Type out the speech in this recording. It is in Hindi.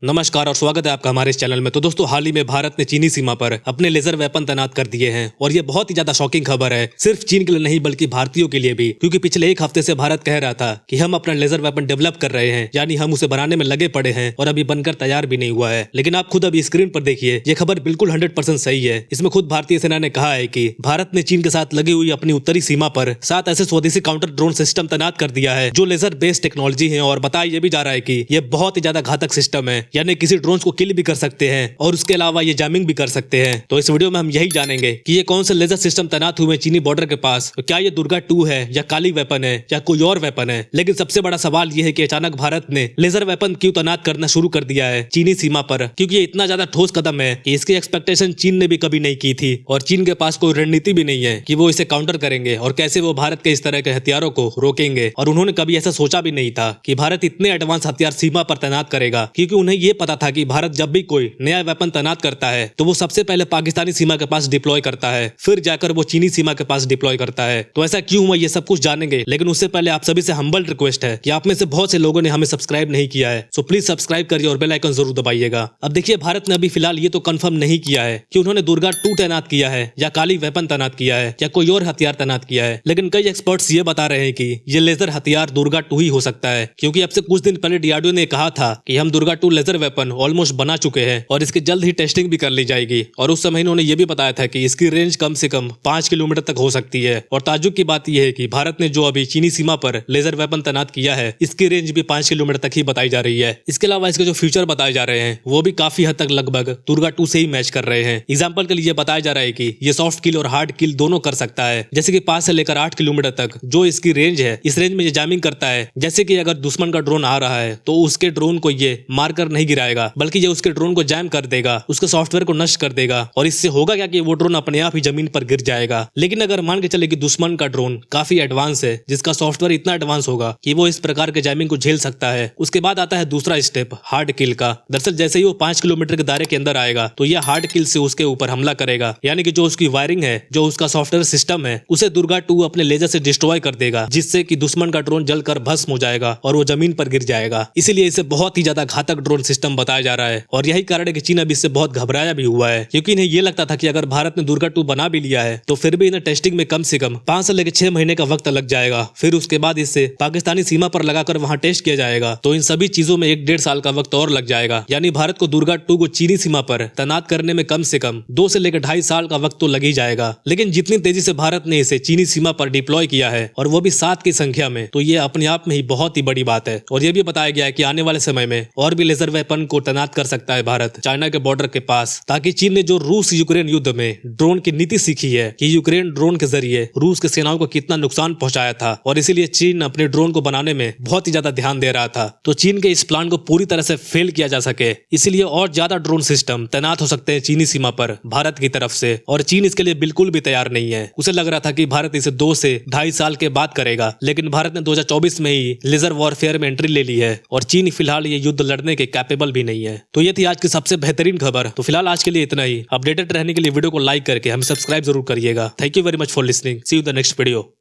नमस्कार और स्वागत है आपका हमारे इस चैनल में। तो दोस्तों, हाल ही में भारत ने चीनी सीमा पर अपने लेजर वेपन तैनात कर दिए हैं और ये बहुत ही ज्यादा शॉकिंग खबर है, सिर्फ चीन के लिए नहीं बल्कि भारतीयों के लिए भी, क्योंकि पिछले एक हफ्ते से भारत कह रहा था कि हम अपना लेजर वेपन डेवलप कर रहे हैं, यानी हम उसे बनाने में लगे पड़े हैं और अभी बनकर तैयार भी नहीं हुआ है। लेकिन आप खुद अभी स्क्रीन पर देखिए, ये खबर बिल्कुल 100% सही है। इसमें खुद भारतीय सेना ने कहा है कि भारत ने चीन के साथ लगी हुई अपनी उत्तरी सीमा पर 7 ऐसे स्वदेशी काउंटर ड्रोन सिस्टम तैनात कर दिया है जो लेजर बेस्ड टेक्नोलॉजी है, और बताया ये भी जा रहा है कि ये बहुत ही ज्यादा घातक सिस्टम है, यानी किसी ड्रोन को किल भी कर सकते हैं और उसके अलावा ये जैमिंग भी कर सकते हैं। तो इस वीडियो में हम यही जानेंगे कि ये कौन से लेजर सिस्टम तैनात हुए चीनी बॉर्डर के पास, तो क्या ये दुर्गा 2 है या काली वेपन है या कोई और वेपन है। लेकिन सबसे बड़ा सवाल ये है कि अचानक भारत ने लेजर वेपन क्यों तैनात करना शुरू कर दिया है चीनी सीमा पर, क्योंकि ये इतना ज्यादा ठोस कदम है कि इसकी एक्सपेक्टेशन चीन ने भी कभी नहीं की थी और चीन के पास कोई रणनीति भी नहीं है कि वो इसे काउंटर करेंगे और कैसे वो भारत के इस तरह के हथियारों को रोकेंगे। और उन्होंने कभी ऐसा सोचा भी नहीं था कि भारत इतने एडवांस हथियार सीमा पर तैनात करेगा, क्योंकि उन्हें ये पता था कि भारत जब भी कोई नया वेपन तैनात करता है तो वो सबसे पहले पाकिस्तानी सीमा के पास डिप्लॉय करता है, फिर जाकर वो चीनी सीमा के पास डिप्लॉय करता है। तो ऐसा क्यों हुआ ये सब कुछ जानेंगे, लेकिन उससे पहले आप सभी से हम्बल रिक्वेस्ट है कि आप में से बहुत से लोगों ने हमें सब्सक्राइब नहीं किया है, सो प्लीज सब्सक्राइब करिए और बेल आइकन जरूर दबाइएगा। अब देखिए, भारत ने अभी फिलहाल ये तो कंफर्म नहीं किया है कि उन्होंने दुर्गा 2 तैनात किया है या काली वेपन तैनात किया है या कोई और हथियार तैनात किया है, लेकिन कई एक्सपर्ट्स ये बता रहे हैं कि ये लेजर हथियार दुर्गा 2 ही हो सकता है, क्योंकि अब से कुछ दिन पहले डीआरडीओ ने कहा था कि हम दुर्गा 2 लेजर वेपन ऑलमोस्ट बना चुके हैं और इसकी जल्द ही टेस्टिंग भी कर ली जाएगी। और उस समय इन्होंने ये भी बताया था कि इसकी रेंज कम से कम 5 किलोमीटर तक हो सकती है। और ताज्जुब की बात यह है कि भारत ने जो अभी चीनी सीमा पर लेजर वेपन तैनात किया है, इसकी रेंज भी 5 किलोमीटर तक ही बताई जा रही है। इसके अलावा इसके जो फ्यूचर बताए जा रहे हैं वो भी काफी हद तक लगभग दुर्गा 2 से ही मैच कर रहे हैं। एग्जाम्पल के लिए बताया जा रहा है कि ये सॉफ्ट किल और हार्ड किल दोनों कर सकता है, जैसे कि 5 से लेकर 8 किलोमीटर तक जो इसकी रेंज है, इस रेंज में ये जैमिंग करता है। जैसे कि अगर दुश्मन का ड्रोन आ रहा है तो उसके ड्रोन को ये मारकर नहीं गिराएगा, बल्कि ये उसके ड्रोन को जैम कर देगा, उसके सॉफ्टवेयर को नष्ट कर देगा, और इससे होगा क्या कि वो ड्रोन अपने आप ही जमीन पर गिर जाएगा। लेकिन अगर मान के चले कि दुश्मन का ड्रोन काफी एडवांस है, जिसका सॉफ्टवेयर इतना एडवांस होगा कि वो इस प्रकार के जैमिंग को झेल सकता है, उसके बाद आता है दूसरा स्टेप, हार्ड किल का। दरअसल जैसे ही वो 5 किलोमीटर के दायरे के अंदर आएगा तो ये हार्ड किल से उसके ऊपर हमला करेगा, यानी कि जो उसकी वायरिंग है, जो उसका सॉफ्टवेयर सिस्टम है, उसे दुर्गा 2 अपने लेजर से डिस्ट्रॉय कर देगा, जिससे कि दुश्मन का ड्रोन जलकर भस्म हो जाएगा और वो जमीन पर गिर जाएगा। इसीलिए इसे बहुत ही ज्यादा घातक ड्रोन सिस्टम बताया जा रहा है और यही कारण है कि चीन अब इससे बहुत घबराया भी हुआ है, क्योंकि इन्हें ये लगता था कि अगर भारत ने दुर्गा 2 बना भी लिया है तो फिर भी इन्हें टेस्टिंग में कम से कम 5 से लेकर 6 महीने का वक्त लग जाएगा। फिर उसके बाद इसे पाकिस्तानी सीमा पर लगाकर वहां टेस्ट किया जाएगा, तो इन सभी चीजों में 1-1.5 साल का वक्त और लग जाएगा। यानी भारत को दुर्गा 2 को चीनी सीमा पर तैनात करने में कम से कम 2 से लेकर 2.5 साल का वक्त तो लग ही जाएगा। लेकिन जितनी तेजी से भारत ने इसे चीनी सीमा पर डिप्लॉय किया है, और वो भी 7 की संख्या में, तो ये अपने आप में ही बहुत ही बड़ी बात है। और ये भी बताया गया है कि आने वाले समय में और भी लेजर वेपन को तैनात कर सकता है भारत चाइना के बॉर्डर के पास, ताकि चीन ने जो रूस यूक्रेन युद्ध में ड्रोन की नीति सीखी है कि यूक्रेन ड्रोन के जरिए रूस के सेनाओं को कितना नुकसान पहुंचाया था, और इसीलिए चीन अपने ड्रोन को बनाने में बहुत ही ज्यादा ध्यान दे रहा था, तो चीन के इस प्लान को पूरी तरह से फेल किया जा सके, इसीलिए और ज्यादा ड्रोन सिस्टम तैनात हो सकते हैं चीनी सीमा पर भारत की तरफ से। और चीन इसके लिए बिल्कुल भी तैयार नहीं है। उसे लग रहा था कि भारत इसे 2 से 2.5 साल के बाद करेगा, लेकिन भारत ने 2024 में ही लेजर वॉरफेयर में एंट्री ले ली है और चीन फिलहाल ये युद्ध लड़ने के कैपेबल भी नहीं है। तो ये थी आज की सबसे बेहतरीन खबर। तो फिलहाल आज के लिए इतना ही। अपडेटेड रहने के लिए वीडियो को लाइक करके हमें सब्सक्राइब जरूर करिएगा। Thank you very much for listening. See you the next video.